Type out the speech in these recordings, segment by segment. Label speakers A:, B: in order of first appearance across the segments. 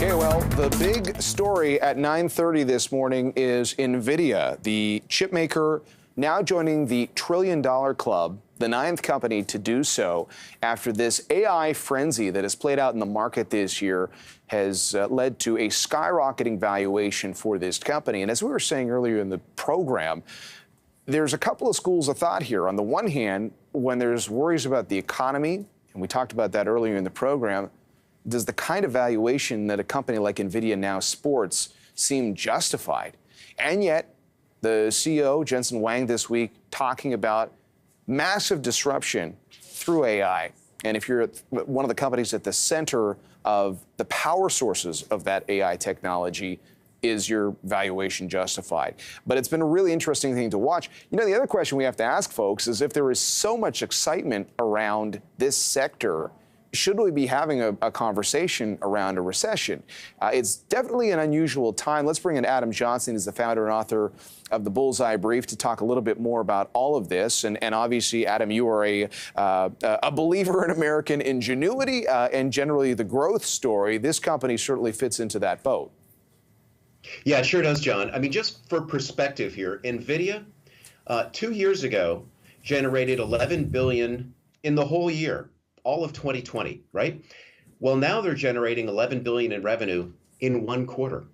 A: Okay, well, the big story at 9:30 this morning is Nvidia, the chip maker, now joining the trillion-dollar club, the ninth company to do so after this AI frenzy that has played out in the market this year has led to a skyrocketing valuation for this company. And as we were saying earlier in the program, there's a couple of schools of thought here. On the one hand, when there's worries about the economy, and we talked about that earlier in the program, does the kind of valuation that a company like Nvidia now sports seem justified? And yet, the CEO, Jensen Huang, this week talking about massive disruption through AI. And if you're at one of the companies at the center of the power sources of that AI technology, is your valuation justified? But it's been a really interesting thing to watch. You know, the other question we have to ask folks is if there is so much excitement around this sector, should we be having a conversation around a recession? It's definitely an unusual time. Let's bring in Adam Johnson. He's the founder and author of the Bullseye Brief to talk a little bit more about all of this. And obviously, Adam, you are a believer in American ingenuity and generally the growth story. This company certainly fits into that boat.
B: Yeah, it sure does, John. I mean, just for perspective here, Nvidia 2 years ago generated $11 billion in the whole year, all of 2020, right? Well, now they're generating $11 billion in revenue in 1 quarter,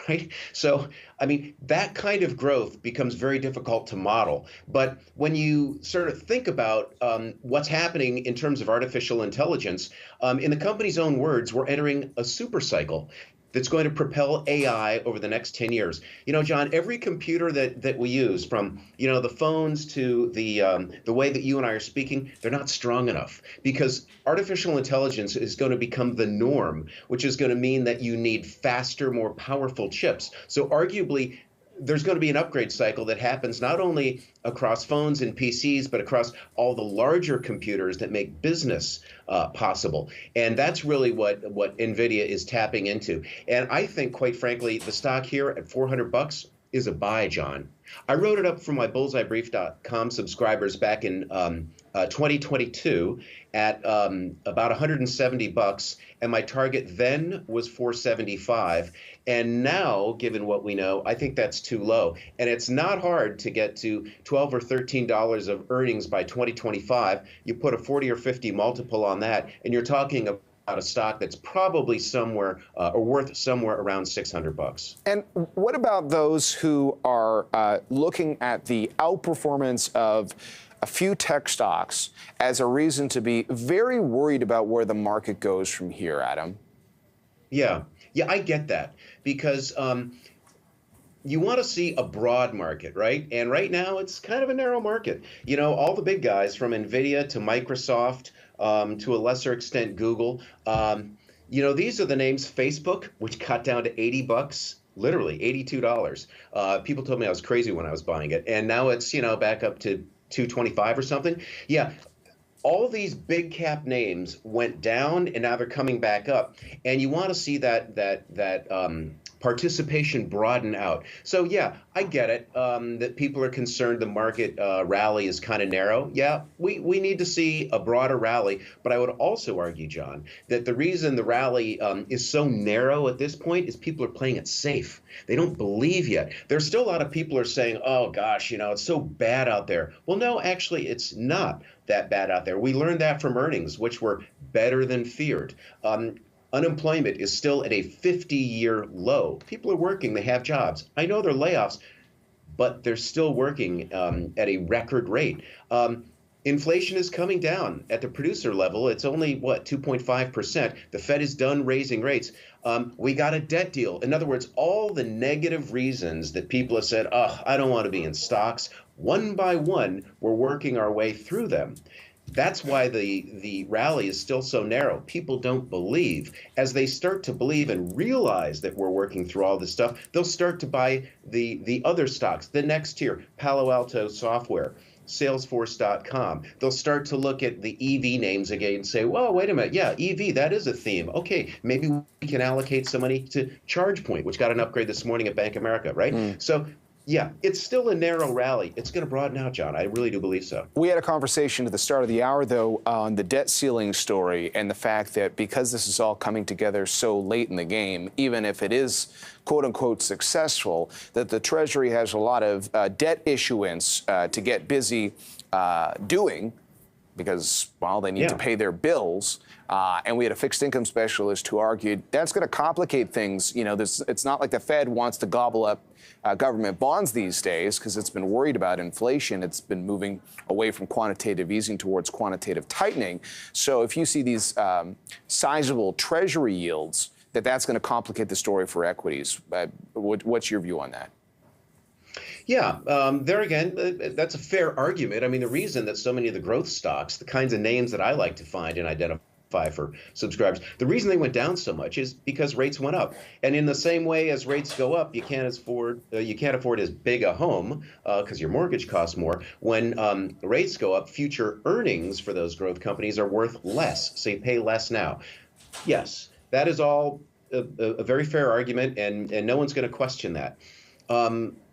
B: right? So, I mean, that kind of growth becomes very difficult to model. But when you sort of think about what's happening in terms of artificial intelligence, in the company's own words, we're entering a super cycle that's going to propel AI over the next 10 years. You know, John, every computer that we use, from, you know, the phones to the way that you and I are speaking, they're not strong enough because artificial intelligence is going to become the norm, which is going to mean that you need faster, more powerful chips. So arguably, there's going to be an upgrade cycle that happens not only across phones and PCs, but across all the larger computers that make business possible. And that's really what Nvidia is tapping into. And I think, quite frankly, the stock here at $400 is a buy, John. I wrote it up for my bullseyebrief.com subscribers back in 2022 at about $170, and my target then was $475. And now, given what we know, I think that's too low. And it's not hard to get to $12 or $13 of earnings by 2025. You put a 40 or 50 multiple on that, and you're talking about a stock that's probably somewhere or worth somewhere around $600.
A: And what about those who are looking at the outperformance of a few tech stocks as a reason to be very worried about where the market goes from here, Adam?
B: Yeah, I get that because you want to see a broad market, right? And right now it's kind of a narrow market. You know, all the big guys from Nvidia to Microsoft, to a lesser extent, Google. You know, these are the names. Facebook, which got down to $80, literally $82. People told me I was crazy when I was buying it, and now it's, you know, back up to $225 or something. Yeah. All these big cap names went down, and now they're coming back up. And you want to see that participation broaden out. So yeah, I get it that people are concerned the market rally is kind of narrow. Yeah, we need to see a broader rally. But I would also argue, John, that the reason the rally is so narrow at this point is people are playing it safe. They don't believe yet. There's still a lot of people are saying, oh gosh, you know, it's so bad out there. Well, no, actually, it's not that bad out there. We learned that from earnings, which were better than feared. Unemployment is still at a 50-year low. People are working, they have jobs. I know there are layoffs, but they're still working at a record rate. Inflation is coming down at the producer level. It's only, what, 2.5%. The Fed is done raising rates. We got a debt deal. In other words, all the negative reasons that people have said, oh, I don't want to be in stocks, one by one, we're working our way through them. That's why the rally is still so narrow. People don't believe. As they start to believe and realize that we're working through all this stuff, they'll start to buy the other stocks, the next tier, Palo Alto Software, Salesforce.com. They'll start to look at the EV names again and say, well, wait a minute. Yeah, EV, that is a theme. Okay, maybe we can allocate some money to ChargePoint, which got an upgrade this morning at Bank of America, right? So Yeah, it's still a narrow rally. It's going to broaden out, John. I really do believe so.
A: We had a conversation at the start of the hour, though, on the debt ceiling story and the fact that because this is all coming together so late in the game, even if it is, quote unquote, successful, that the Treasury has a lot of debt issuance to get busy doing because, well, they need to pay their bills. And we had a fixed income specialist who argued that's going to complicate things. You know, it's not like the Fed wants to gobble up government bonds these days because it's been worried about inflation. It's been moving away from quantitative easing towards quantitative tightening. So if you see these sizable Treasury yields, that's going to complicate the story for equities. What's your view on that?
B: Yeah, there again, that's a fair argument. I mean, the reason that so many of the growth stocks, the kinds of names that I like to find and identify for subscribers, the reason they went down so much is because rates went up. And in the same way as rates go up, you can't afford as big a home because your mortgage costs more. When rates go up, future earnings for those growth companies are worth less, so you pay less now. Yes, that is all a very fair argument, and no one's going to question that.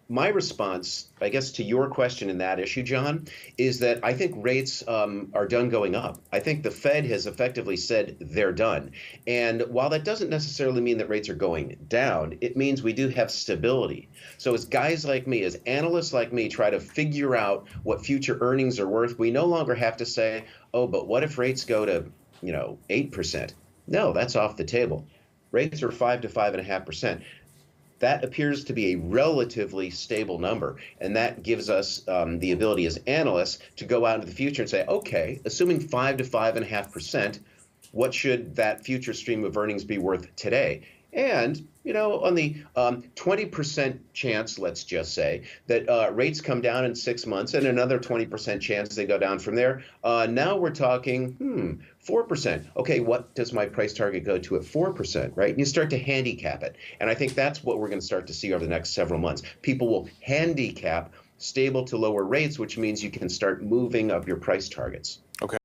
B: My response, I guess, to your question in that issue, John, is that I think rates are done going up. I think the Fed has effectively said they're done. And while that doesn't necessarily mean that rates are going down, it means we do have stability. So as guys like me, as analysts like me, try to figure out what future earnings are worth, we no longer have to say, oh, but what if rates go to, 8%? No, that's off the table. Rates are 5 to 5.5%. That appears to be a relatively stable number, and that gives us the ability as analysts to go out into the future and say, okay, assuming 5 to 5.5%, what should that future stream of earnings be worth today? And, on the 20% chance, let's just say, that rates come down in 6 months and another 20% chance they go down from there, now we're talking, 4%. Okay, what does my price target go to at 4%, right? And you start to handicap it. And I think that's what we're going to start to see over the next several months. People will handicap stable to lower rates, which means you can start moving up your price targets.
A: Okay.